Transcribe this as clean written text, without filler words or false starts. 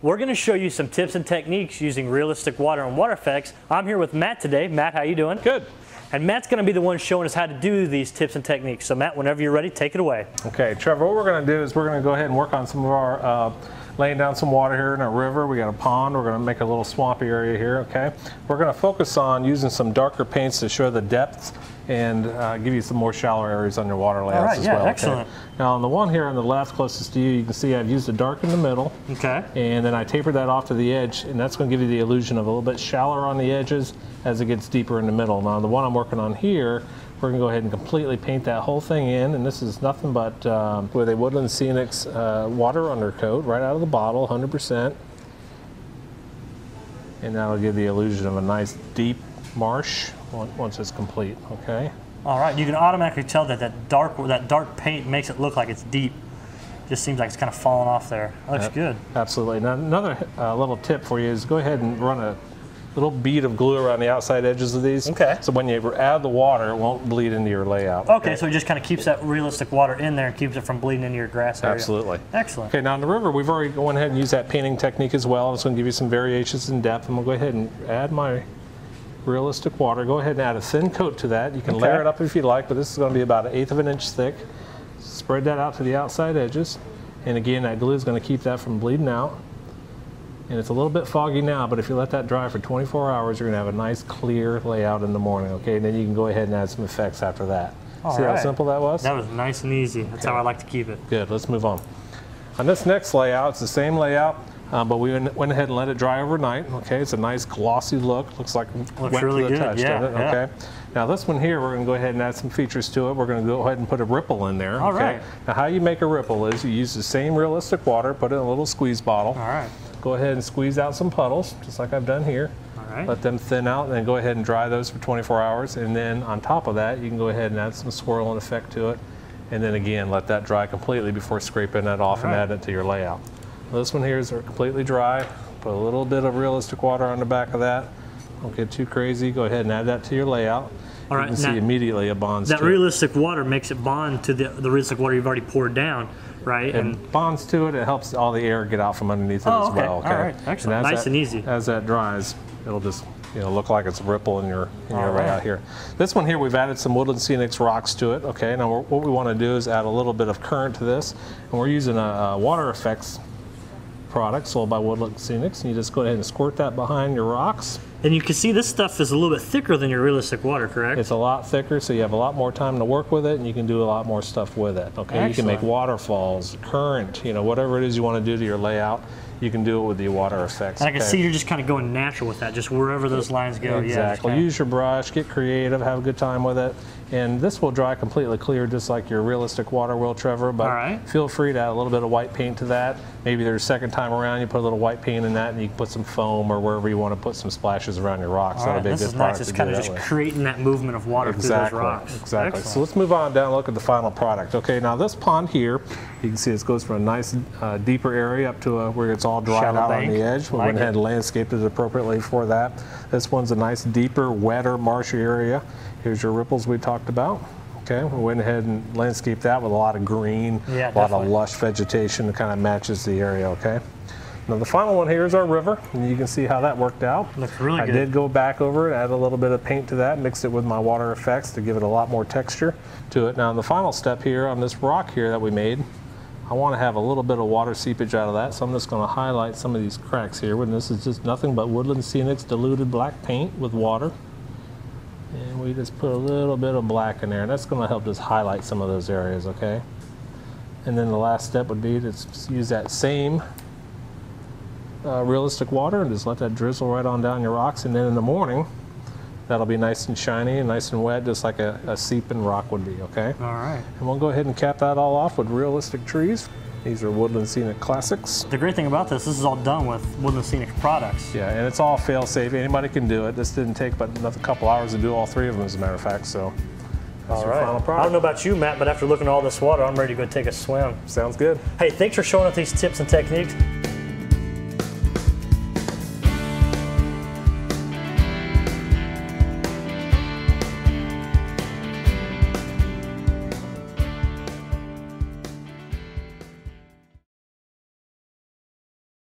We're going to show you some tips and techniques using realistic water and water effects. I'm here with Matt today. Matt, how you doing? Good. And Matt's going to be the one showing us how to do these tips and techniques. So Matt, whenever you're ready, take it away. Okay, Trevor, what we're going to do is we're going to go ahead and work on some of our, laying down some water here in our river. We got a pond. We're going to make a little swampy area here, okay? We're going to focus on using some darker paints to show the depths and give you some more shallow areas on your water layouts as well. Excellent. Okay? Now on the one here on the left closest to you, you can see I've used a dark in the middle. Okay. And then I tapered that off to the edge, and that's going to give you the illusion of a little bit shallower on the edges as it gets deeper in the middle. Now the one I'm working on here, we're going to go ahead and completely paint that whole thing in, and this is nothing but with a Woodland Scenics water undercoat right out of the bottle, 100%. And that'll give the illusion of a nice deep marsh once it's complete, okay? All right, you can automatically tell that that dark paint makes it look like it's deep. Just seems like it's kind of falling off there. That looks good. Absolutely. Now another little tip for you is go ahead and run a little bead of glue around the outside edges of these. Okay. So when you add the water, it won't bleed into your layout. Okay, so it just kind of keeps that realistic water in there and keeps it from bleeding into your grass area. Absolutely. Excellent. Okay, now in the river, we've already gone ahead and used that painting technique as well. It's going to give you some variations in depth. I'm going to go ahead and add my realistic water. Go ahead and add a thin coat to that. You can layer it up if you like, but this is going to be about 1/8 of an inch thick. Spread that out to the outside edges. And again, that glue is going to keep that from bleeding out. And it's a little bit foggy now, but if you let that dry for 24 hours, you're going to have a nice clear layout in the morning, okay? And then you can go ahead and add some effects after that. See how simple that was? That was nice and easy. That's how I like to keep it. Good, let's move on. On this next layout, it's the same layout, but we went ahead and let it dry overnight, okay? It's a nice glossy look. Looks like wet really to the good. touch, doesn't it? Okay. Now this one here, we're going to go ahead and add some features to it. We're going to go ahead and put a ripple in there. All okay? right. Now how you make a ripple is you use the same realistic water, put it in a little squeeze bottle. All right. Go ahead and squeeze out some puddles, just like I've done here. All right. Let them thin out, and then go ahead and dry those for 24 hours. And then on top of that, you can go ahead and add some swirling effect to it. And then again, let that dry completely before scraping that off and adding it to your layout. This one here is completely dry. Put a little bit of realistic water on the back of that. Don't get too crazy. Go ahead and add that to your layout. All right. You can see immediately it bonds to it. That realistic water makes it bond to the realistic water you've already poured down, right? And bonds to it. It helps all the air get out from underneath it as well. Okay. All right. Excellent. Nice and easy. As that dries, it'll just look like it's a ripple in your layout here. This one here, we've added some Woodland Scenics rocks to it. Okay. Now what we want to do is add a little bit of current to this, and we're using a water effects product sold by Woodland Scenics, and you just go ahead and squirt that behind your rocks. And you can see this stuff is a little bit thicker than your realistic water, correct? It's a lot thicker, so you have a lot more time to work with it, and you can do a lot more stuff with it. Okay, Excellent. You can make waterfalls, current, whatever it is you want to do to your layout, you can do it with the water effects. And I can see you're just kind of going natural with that, just wherever those lines go. Exactly. Use your brush, get creative, have a good time with it. And this will dry completely clear just like your realistic water will, Trevor, but feel free to add a little bit of white paint to that. Maybe there's a second time around, you put a little white paint in that, and you can put some foam or wherever you want to put some splashes around your rocks. That'll be a good product to do that with. This is nice. It's kind of just creating that movement of water through those rocks. Exactly. So let's move on down and look at the final product. Okay, now this pond here, you can see it goes from a nice deeper area up to where it's all dried out on the edge. We went ahead and landscaped it appropriately for that. This one's a nice deeper, wetter, marshy area. Here's your ripples we talked about. Okay, we went ahead and landscaped that with a lot of green, a lot of lush vegetation that kind of matches the area, okay? Now the final one here is our river, and you can see how that worked out. Looks really good. I did go back over it, add a little bit of paint to that, mixed it with my water effects to give it a lot more texture to it. Now the final step here on this rock here that we made, I want to have a little bit of water seepage out of that, so I'm just going to highlight some of these cracks here. And this is just nothing but Woodland Scenics diluted black paint with water. And we just put a little bit of black in there, and that's going to help just highlight some of those areas, okay? And then the last step would be to use that same realistic water and just let that drizzle right on down your rocks. And then in the morning, that'll be nice and shiny and nice and wet, just like a seeping rock would be, okay? All right. And we'll go ahead and cap that all off with realistic trees. These are Woodland Scenic Classics. The great thing about this is all done with Woodland Scenic products. Yeah, and it's all fail-safe. Anybody can do it. This didn't take but a couple hours to do all three of them, as a matter of fact, so that's your final product. I don't know about you, Matt, but after looking at all this water, I'm ready to go take a swim. Sounds good. Hey, thanks for showing us these tips and techniques.